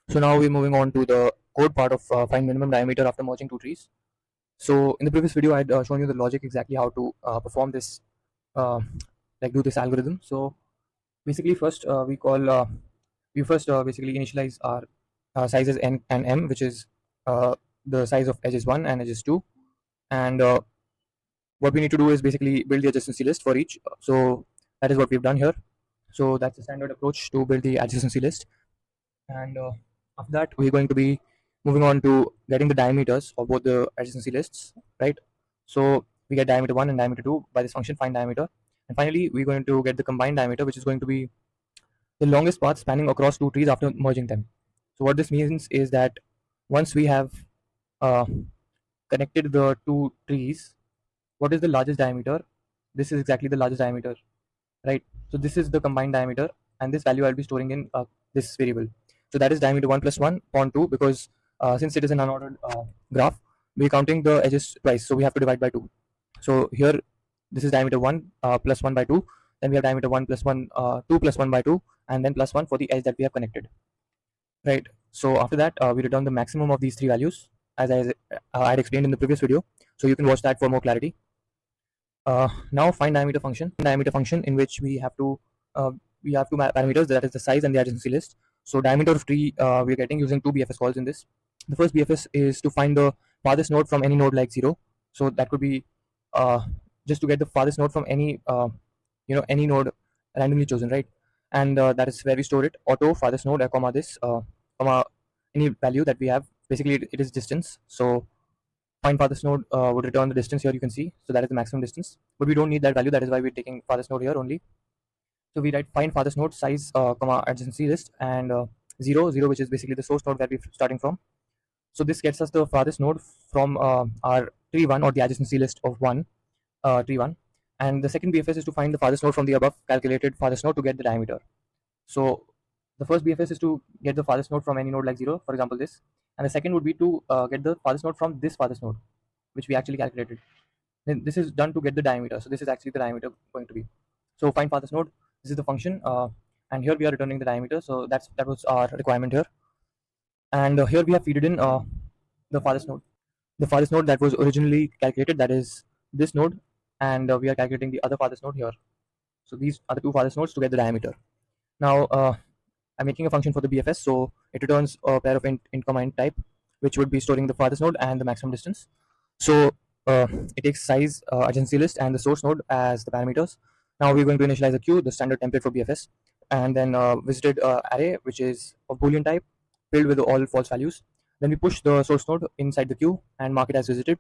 So now we're moving on to the code part of find minimum diameter after merging two trees. So in the previous video, I had shown you the logic exactly how to perform this, uh, like do this algorithm. So basically, first we first basically initialize our sizes n and m, which is the size of edges 1 and edges 2, and what we need to do is basically build the adjacency list for each. So that is what we've done here. So that's the standard approach to build the adjacency list. And after that we're going to be moving on to getting the diameters of both the adjacency lists, right? So we get diameter 1 and diameter 2 by this function find diameter, and finally we're going to get the combined diameter, which is going to be the longest path spanning across two trees after merging them. So what this means is that once we have uh, connected the two trees, what is the largest diameter? This is exactly the largest diameter, right? So this is the combined diameter, and this value I'll be storing in this variable. So that is diameter 1 plus 1 upon 2, because since it is an unordered graph, we're counting the edges twice, so we have to divide by 2. So here, this is diameter 1 plus 1 by 2, then we have diameter 1 plus 1, 2 plus 1 by 2, and then plus 1 for the edge that we have connected, right? So after that, we return the maximum of these three values, as I had explained in the previous video, so you can watch that for more clarity. Now find diameter function in which we have two parameters, that is the size and the adjacency list. So diameter of tree we're getting using two BFS calls in this. The first BFS is to find the farthest node from any node like 0. So that could be uh, just to get the farthest node from any any node randomly chosen, right? And that is where we store it. Auto farthest node comma this comma any value that we have. Basically it is distance. So find farthest node would return the distance here, you can see. So that is the maximum distance, but we don't need that value. That is why we're taking farthest node here only. So we write find farthest node size comma adjacency list, and 0 0, which is basically the source node where we're starting from. So this gets us the farthest node from our tree 1, or the adjacency list of 1, tree 1. And the second BFS is to find the farthest node from the above calculated farthest node to get the diameter. So the first BFS is to get the farthest node from any node like 0, for example this, and the second would be to get the farthest node from this farthest node, which we actually calculated. Then this is done to get the diameter. So this is actually the diameter going to be. So find farthest node. This is the function, and here we are returning the diameter. So that was our requirement here. And here we have feeded in the farthest node. The farthest node that was originally calculated, that is this node, and we are calculating the other farthest node here. So these are the two farthest nodes to get the diameter. Now I'm making a function for the BFS, so it returns a pair of int comma int type, which would be storing the farthest node and the maximum distance. So it takes size, adjacency list, and the source node as the parameters. Now we're going to initialize a queue, the standard template for BFS, and then visited array, which is of Boolean type, filled with all false values. Then we push the source node inside the queue and mark it as visited.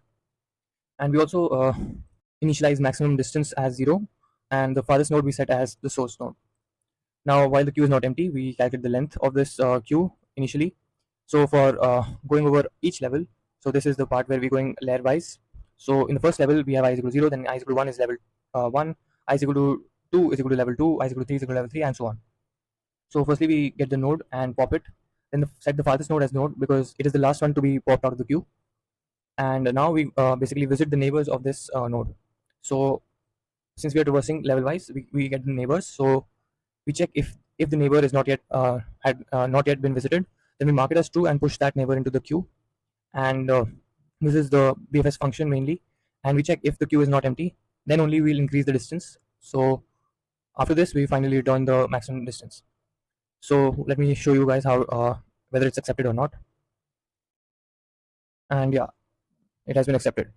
And we also initialize maximum distance as 0, and the farthest node we set as the source node. Now, while the queue is not empty, we calculate the length of this queue initially. So for going over each level, so this is the part where we're going layer wise. So in the first level, we have I is equal to 0, then I is equal to 1 is level 1, I is equal to 2 is equal to level 2, I is equal to 3 is equal to level 3, and so on. So firstly, we get the node and pop it, then set the farthest node as node because it is the last one to be popped out of the queue. And now we basically visit the neighbors of this node. So since we are traversing level wise, we get the neighbors. So we check if the neighbor is not yet not yet been visited, then we mark it as true and push that neighbor into the queue. And this is the BFS function mainly. And we check if the queue is not empty, then only we'll increase the distance. So after this, we finally return the maximum distance. So let me show you guys how whether it's accepted or not. And yeah, it has been accepted.